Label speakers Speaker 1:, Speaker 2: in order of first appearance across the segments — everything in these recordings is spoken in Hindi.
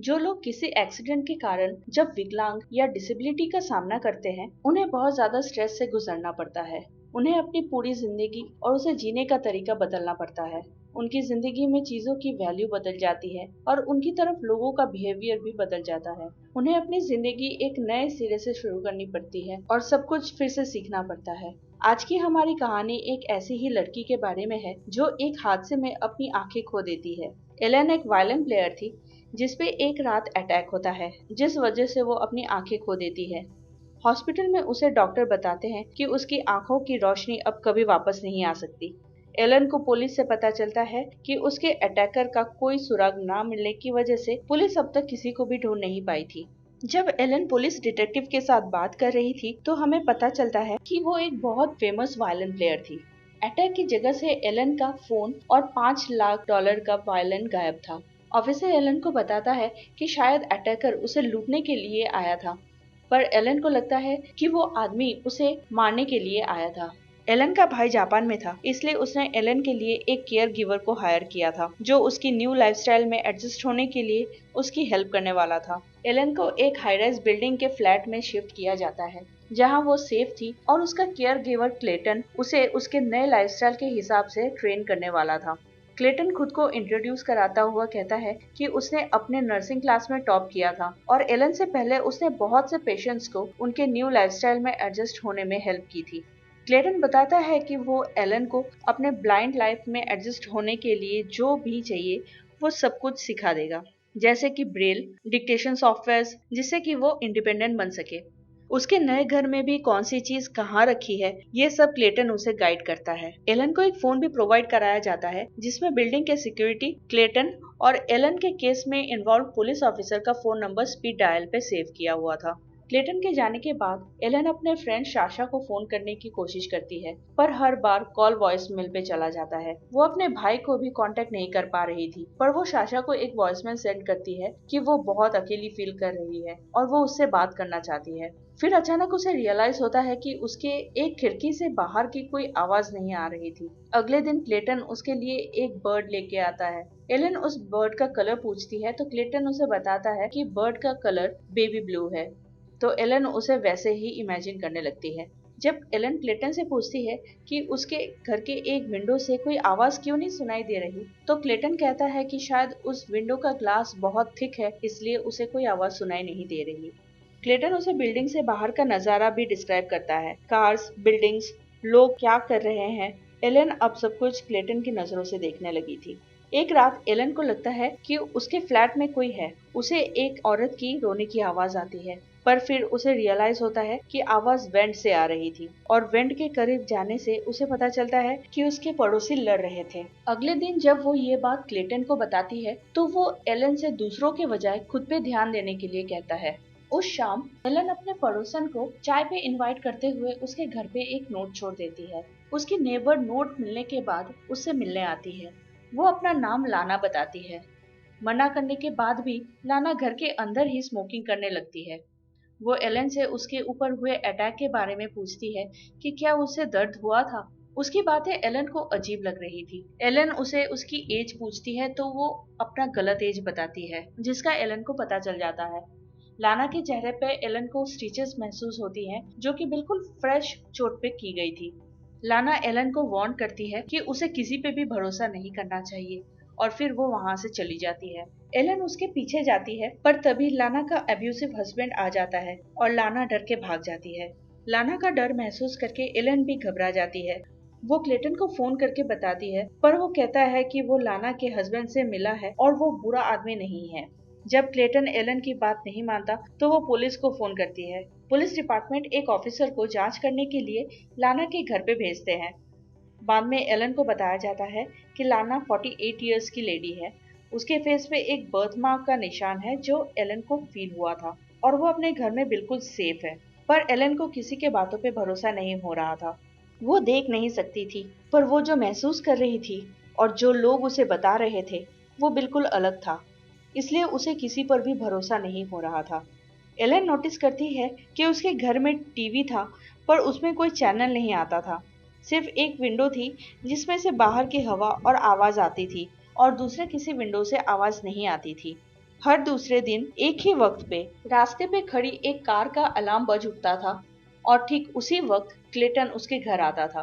Speaker 1: जो लोग किसी एक्सीडेंट के कारण जब विकलांग या डिसेबिलिटी का सामना करते हैं, उन्हें बहुत ज्यादा स्ट्रेस से गुजरना पड़ता है। उन्हें अपनी पूरी जिंदगी और उसे जीने का तरीका बदलना पड़ता है। उनकी जिंदगी में चीजों की वैल्यू बदल जाती है और उनकी तरफ लोगों का बिहेवियर भी बदल जाता है। उन्हें अपनी जिंदगी एक नए सिरे से शुरू करनी पड़ती है और सब कुछ फिर से सीखना पड़ता है। आज की हमारी कहानी एक ऐसी ही लड़की के बारे में है जो एक हादसे में अपनी आंखें खो देती है। एलन एक वायलिन प्लेयर थी जिसपे एक रात अटैक होता है, जिस वजह से वो अपनी आंखें खो देती है। हॉस्पिटल में उसे डॉक्टर बताते हैं कि उसकी आंखों की रोशनी अब कभी वापस नहीं आ सकती। एलन को पुलिस से पता चलता है कि उसके अटैकर का कोई सुराग ना मिलने की वजह से पुलिस अब तक किसी को भी ढूंढ नहीं पाई थी। जब एलन पुलिस डिटेक्टिव के साथ बात कर रही थी तो हमें पता चलता है कि वो एक बहुत फेमस वायलिन प्लेयर थी। अटैक की जगह से एलन का फोन और $5 लाख का वायलिन गायब था। ऑफिसर एलन को बताता है कि शायद अटैकर उसे लूटने के लिए आया था, पर एलन को लगता है कि वो आदमी उसे मारने के लिए आया था। एलन का भाई जापान में था, इसलिए उसने एलन के लिए एक केयर गिवर को हायर किया था जो उसकी न्यू लाइफस्टाइल में एडजस्ट होने के लिए उसकी हेल्प करने वाला था। एलन को एक हाई राइज बिल्डिंग के फ्लैट में शिफ्ट किया जाता है जहां वो सेफ थी और उसका केयर गिवर क्लेटन उसे उसके नए लाइफस्टाइल के हिसाब से ट्रेन करने वाला था। क्लेटन खुद को इंट्रोड्यूस कराता हुआ कहता है कि उसने अपने नर्सिंग क्लास में टॉप किया था और एलन से पहले उसने बहुत से पेशेंट्स को उनके न्यू लाइफस्टाइल में एडजस्ट होने में हेल्प की थी। क्लेटन बताता है कि वो एलन को अपने ब्लाइंड लाइफ में एडजस्ट होने के लिए जो भी चाहिए वो सब कुछ सिखा देगा, जैसे कि ब्रेल, डिक्टेशन सॉफ्टवेयर, जिससे कि वो इंडिपेंडेंट बन सके। उसके नए घर में भी कौन सी चीज कहाँ रखी है, ये सब क्लेटन उसे गाइड करता है। एलन को एक फोन भी प्रोवाइड कराया जाता है जिसमें बिल्डिंग के सिक्योरिटी, क्लेटन और एलन के केस में इन्वॉल्व पुलिस ऑफिसर का फोन नंबर स्पीड डायल पे सेव किया हुआ था। क्लेटन के जाने के बाद एलन अपने फ्रेंड साशा को फोन करने की कोशिश करती है, पर हर बार कॉल वॉइस मेल पे चला जाता है। वो अपने भाई को भी कांटेक्ट नहीं कर पा रही थी, पर वो साशा को एक वॉइसमेल सेंड करती है कि वो बहुत अकेली फील कर रही है और वो उससे बात करना चाहती है। फिर अचानक उसे रियलाइज होता है कि उसके एक खिड़की से बाहर की कोई आवाज नहीं आ रही थी। अगले दिन क्लेटन उसके लिए एक बर्ड लेके आता है। एलन उस बर्ड का कलर पूछती है तो क्लेटन उसे बताता है कि बर्ड का कलर बेबी ब्लू है, तो एलन उसे वैसे ही इमेजिन करने लगती है। जब एलन क्लेटन से पूछती है कि उसके घर के एक विंडो से कोई आवाज क्यों नहीं सुनाई दे रही, तो क्लेटन कहता है कि शायद उस विंडो का ग्लास बहुत थिक है, इसलिए उसे कोई आवाज सुनाई नहीं दे रही। क्लेटन उसे बिल्डिंग से बाहर का नजारा भी डिस्क्राइब करता है, कार्स, बिल्डिंग्स, लोग क्या कर रहे हैं। एलन अब सब कुछ क्लेटन की नजरों से देखने लगी थी। एक रात एलन को लगता है कि उसके फ्लैट में कोई है। उसे एक औरत की रोने की आवाज आती है, पर फिर उसे रियलाइज होता है कि आवाज वेंट से आ रही थी और वेंट के करीब जाने से उसे पता चलता है कि उसके पड़ोसी लड़ रहे थे। अगले दिन जब वो ये बात क्लेटन को बताती है तो वो एलन से दूसरों के बजाय खुद पे ध्यान देने के लिए कहता है। उस शाम एलन अपने पड़ोसन को चाय पे इनवाइट करते हुए उसके घर पे एक नोट छोड़ देती है। उसकी नेबर नोट मिलने के बाद उससे मिलने आती है। वो अपना नाम लाना बताती है। मना करने के बाद भी लाना घर के अंदर ही स्मोकिंग करने लगती है। वो एलन से उसके ऊपर हुए अटैक के बारे में पूछती है कि क्या उसे दर्द हुआ था। उसकी बातें एलन को अजीब लग रही थी। एलन उसे उसकी एज पूछती है तो वो अपना गलत एज बताती है, जिसका एलन को पता चल जाता है। लाना के चेहरे पे एलन को स्टिचेस महसूस होती हैं, जो कि बिल्कुल फ्रेश चोट पे की गई थी। लाना एलन को वार्न करती है कि उसे किसी पे भी भरोसा नहीं करना चाहिए और फिर वो वहां से चली जाती है। एलन उसके पीछे जाती है, पर तभी लाना का अब्यूसिव हस्बैंड आ जाता है और लाना डर के भाग जाती है। लाना का डर महसूस करके एलन भी घबरा जाती है। वो क्लेटन को फोन करके बताती है, पर वो कहता है कि वो लाना के हस्बैंड से मिला है और वो बुरा आदमी नहीं है। जब क्लेटन एलन की बात नहीं मानता तो वो पुलिस को फोन करती है। पुलिस डिपार्टमेंट एक ऑफिसर को जांच करने के लिए लाना के घर पे भेजते हैं। बाद में एलन को बताया जाता है कि लाना 48 इयर्स की लेडी है। उसके फेस पे एक बर्थ मार्क का निशान है जो एलन को फील हुआ था और वो अपने घर में बिल्कुल सेफ है। पर एलन को किसी के बातों पे भरोसा नहीं हो रहा था। वो देख नहीं सकती थी, पर वो जो महसूस कर रही थी और जो लोग उसे बता रहे थे वो बिल्कुल अलग था, इसलिए उसे किसी पर भी भरोसा नहीं हो रहा था। एलन नोटिस करती है कि उसके घर में टीवी था, पर उसमें कोई चैनल नहीं आता था। सिर्फ एक विंडो थी जिसमें से बाहर की हवा और आवाज आती थी और दूसरे किसी विंडो से आवाज नहीं आती थी। हर दूसरे दिन एक ही वक्त पे रास्ते पे खड़ी एक कार का अलार्म बज उठता था और ठीक उसी वक्त क्लेटन उसके घर आता था।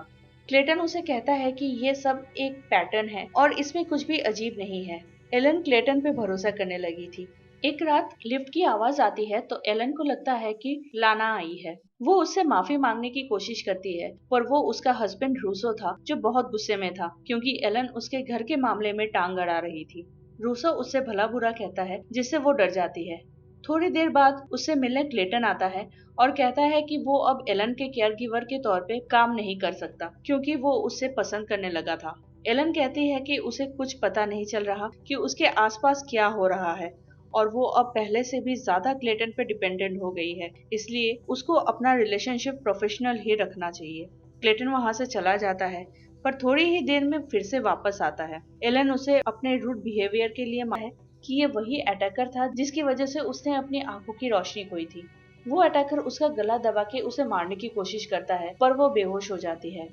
Speaker 1: क्लेटन उसे कहता है कि ये सब एक पैटर्न है और इसमें कुछ भी अजीब नहीं है। एलन क्लेटन पे भरोसा करने लगी थी। एक रात लिफ्ट की आवाज आती है तो एलन को लगता है कि लाना आई है। वो उससे माफी मांगने की कोशिश करती है पर वो उसका हस्बैंड रूसो था जो बहुत गुस्से में था क्योंकि एलन उसके घर के मामले में टांग अड़ा रही थी। रूसो उससे भला बुरा कहता है जिससे वो डर जाती है। थोड़ी देर बाद उससे मिलने क्लेटन आता है और कहता है कि वो अब एलन के केयरगिवर के तौर पे काम नहीं कर सकता क्योंकि वो उससे पसंद करने लगा था। एलन कहती है कि उसे कुछ पता नहीं चल रहा कि उसके आसपास क्या हो रहा है और वो अब पहले से भी ज्यादा क्लेटन पे डिपेंडेंट हो गई है, इसलिए उसको अपना रिलेशनशिप प्रोफेशनल ही रखना चाहिए। क्लेटन वहां से चला जाता है पर थोड़ी ही देर में फिर से वापस आता है। एलन उसे अपने रूड बिहेवियर के लिए मानता है कि ये वही अटैकर था जिसकी वजह से उसने अपनी आंखों की रोशनी खोई थी। वो अटैकर उसका गला दबा के उसे मारने की कोशिश करता है पर वो बेहोश हो जाती है।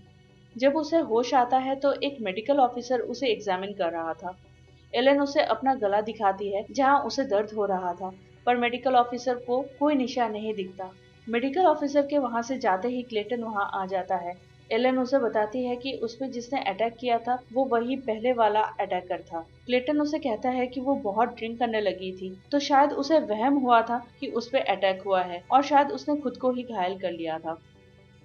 Speaker 1: जब उसे होश आता है तो एक मेडिकल ऑफिसर उसे एग्जामिन कर रहा था। एलन उसे अपना गला दिखाती है जहां उसे दर्द हो रहा था पर मेडिकल ऑफिसर को कोई निशान नहीं दिखता। मेडिकल ऑफिसर के वहां से जाते ही क्लेटन वहां आ जाता है। एलन उसे बताती है कि उस पे जिसने अटैक किया था वो वही पहले वाला अटैकर था। क्लेटन उसे कहता है कि वो बहुत ड्रिंक करने लगी थी तो शायद उसे वहम हुआ था कि उस पे अटैक हुआ है और शायद उसने खुद को ही घायल कर लिया था।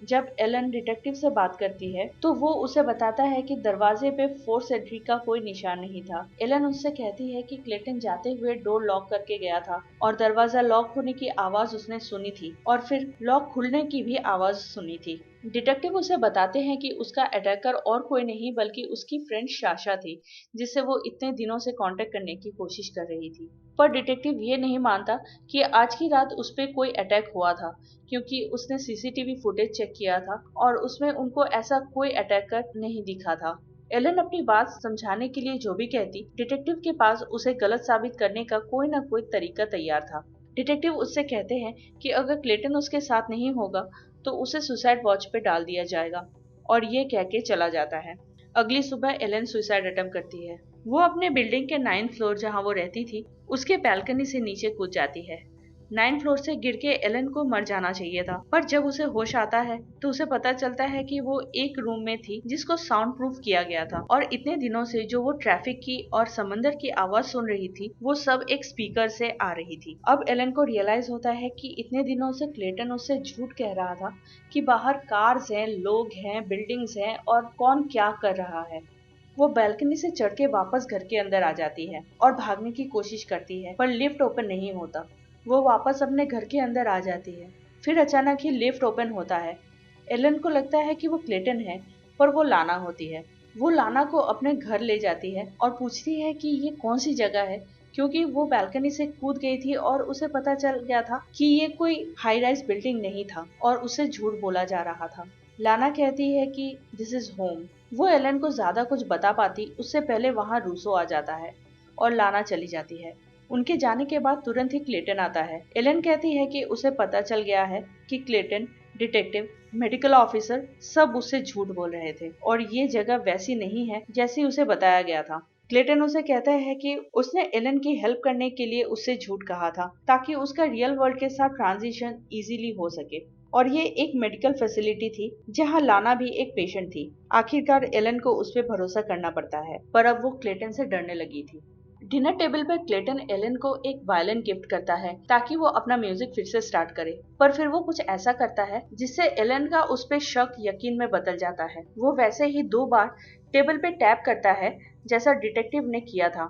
Speaker 1: जब एलन डिटेक्टिव से बात करती है तो वो उसे बताता है कि दरवाजे पे फोर्स एंट्री का कोई निशान नहीं था। एलन उससे कहती है कि क्लेटन जाते हुए डोर लॉक करके गया था और दरवाजा लॉक होने की आवाज उसने सुनी थी और फिर लॉक खुलने की भी आवाज सुनी थी। डिटेक्टिव उसे बताते हैं कि उसका अटैकर और कोई नहीं बल्कि उसकी फ्रेंड साशा थी जिससे वो इतने दिनों से कांटेक्ट करने की कोशिश कर रही थी। पर डिटेक्टिव ये नहीं मानता कि आज की रात उस पर कोई अटैक हुआ था क्योंकि उसने सीसीटीवी फुटेज चेक किया था और उसमें उनको ऐसा कोई अटैकर नहीं दिखा था। एलन अपनी बात समझाने के लिए जो भी कहती, डिटेक्टिव के पास उसे गलत साबित करने का कोई ना कोई तरीका तैयार था। डिटेक्टिव उससे कहते हैं कि अगर क्लेटन उसके साथ नहीं होगा तो उसे सुसाइड वॉच पे डाल दिया जाएगा और ये कह के चला जाता है। अगली सुबह एलन सुसाइड अटेम्प्ट करती है। वो अपने बिल्डिंग के 9th फ्लोर जहाँ वो रहती थी उसके बैल्कनी से नीचे कूद जाती है। 9th फ्लोर से गिर के एलन को मर जाना चाहिए था पर जब उसे होश आता है तो उसे पता चलता है कि वो एक रूम में थी जिसको साउंड प्रूफ किया गया था और इतने दिनों से जो वो ट्रैफिक की और समंदर की आवाज सुन रही थी वो सब एक स्पीकर से आ रही थी। अब एलन को रियलाइज होता है कि इतने दिनों से क्लेटन उससे झूठ कह रहा था कि बाहर कार्स हैं, लोग हैं, बिल्डिंग्स हैं और कौन क्या कर रहा है। वो बैल्कनी से चढ़ के वापस घर के अंदर आ जाती है और भागने की कोशिश करती है पर लिफ्ट ओपन नहीं होता। वो वापस अपने घर के अंदर आ जाती है। फिर अचानक ही लिफ्ट ओपन होता है। एलन को लगता है कि वो क्लेटन है पर वो लाना होती है। वो लाना को अपने घर ले जाती है और पूछती है कि ये कौन सी जगह है क्योंकि वो बैल्कनी से कूद गई थी और उसे पता चल गया था कि ये कोई हाई राइज बिल्डिंग नहीं था और उसे झूठ बोला जा रहा था। लाना कहती है कि दिस इज होम। वो एलन को ज्यादा कुछ बता पाती उससे पहले वहां रूसो आ जाता है और लाना चली जाती है। उनके जाने के बाद तुरंत ही क्लेटन आता है। एलन कहती है कि उसे पता चल गया है कि क्लेटन, डिटेक्टिव, मेडिकल ऑफिसर सब उससे झूठ बोल रहे थे और ये जगह वैसी नहीं है जैसी उसे बताया गया था। क्लेटन उसे कहता है कि उसने एलन की हेल्प करने के लिए उससे झूठ कहा था ताकि उसका रियल वर्ल्ड के साथ ट्रांजिशन इजीली हो सके और ये एक मेडिकल फैसिलिटी थी जहां लाना भी एक पेशेंट थी। आखिरकार एलन को उस पर भरोसा करना पड़ता है पर अब वो क्लेटन से डरने लगी थी। डिनर टेबल पर क्लेटन एलन को एक वायलिन गिफ्ट करता है ताकि वो अपना म्यूजिक फिर से स्टार्ट करे पर फिर वो कुछ ऐसा करता है जिससे एलन का उस पे शक यकीन में बदल जाता है। वो वैसे ही 2 बार टेबल पे टैप करता है जैसा डिटेक्टिव ने किया था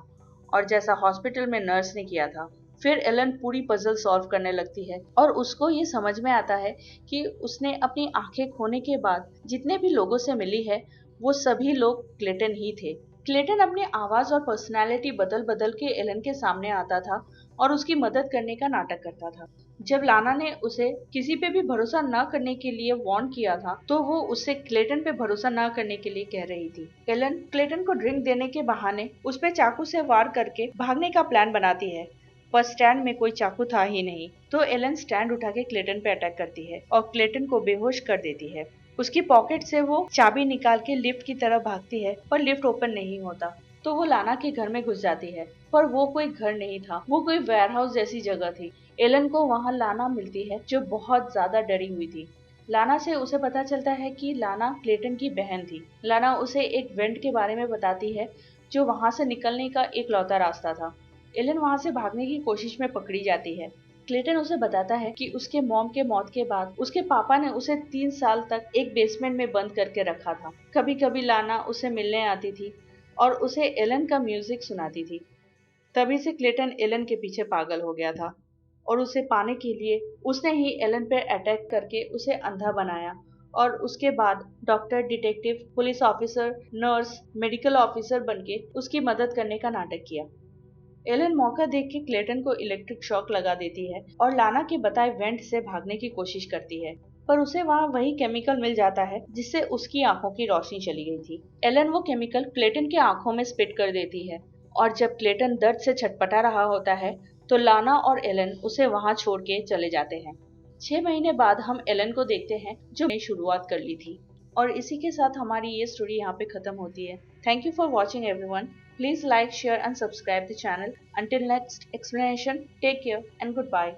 Speaker 1: और जैसा हॉस्पिटल में नर्स ने किया था। फिर एलन पूरी पजल सॉल्व करने लगती है और उसको ये समझ में आता है कि उसने अपनी आंखें खोने के बाद जितने भी लोगों से मिली है वो सभी लोग क्लेटन ही थे। क्लेटन अपनी आवाज और पर्सनालिटी बदल बदल के एलन के सामने आता था और उसकी मदद करने का नाटक करता था। जब लाना ने उसे किसी पे भी भरोसा न करने के लिए वार्न किया था तो वो उससे क्लेटन पे भरोसा न करने के लिए कह रही थी। एलन क्लेटन को ड्रिंक देने के बहाने उस पे चाकू से वार करके भागने का प्लान बनाती है पर स्टैंड में कोई चाकू था ही नहीं तो एलन स्टैंड उठा के क्लेटन पे अटैक करती है और क्लेटन को बेहोश कर देती है। उसकी पॉकेट से वो चाबी निकाल के लिफ्ट की तरफ भागती है पर लिफ्ट ओपन नहीं होता। तो वो लाना के घर में घुस जाती है, पर वो कोई घर नहीं था, वो कोई वेयरहाउस जैसी जगह थी। एलन को वहां लाना मिलती है जो बहुत ज्यादा डरी हुई थी। लाना से उसे पता चलता है कि लाना क्लेटन की बहन थी। लाना उसे एक वेंट के बारे में बताती है जो वहां से निकलने का एक लौता रास्ता था। एलन वहां से भागने की कोशिश में पकड़ी जाती है। क्लेटन उसे बताता है कि उसके मॉम के मौत के बाद उसके पापा ने उसे 3 साल तक एक बेसमेंट में बंद करके रखा था। कभी कभी लाना उसे मिलने आती थी और उसे एलन का म्यूजिक सुनाती थी। तभी से क्लेटन एलन के पीछे पागल हो गया था और उसे पाने के लिए उसने ही एलन पर अटैक करके उसे अंधा बनाया और उसके बाद doctor, detective, police officer, nurse, medical officer बनके उसकी मदद करने का नाटक किया। एलन मौका देख के क्लेटन को इलेक्ट्रिक शॉक लगा देती है और लाना के बताए वेंट से भागने की कोशिश करती है, पर उसे वहां वही केमिकल मिल जाता है जिससे उसकी आंखों की रोशनी चली गई थी। एलन वो केमिकल क्लेटन की आंखों में स्पिट कर देती है और जब क्लेटन दर्द से छटपटा रहा होता है तो लाना और एलन उसे वहां छोड़ के चले जाते हैं। 6 महीने बाद हम एलन को देखते हैं जो ने शुरुआत कर ली थी। और इसी के साथ हमारी ये स्टोरी यहाँ पे खत्म होती है। Thank you for watching everyone. Please like, share and subscribe the channel. Until next explanation, take care and goodbye.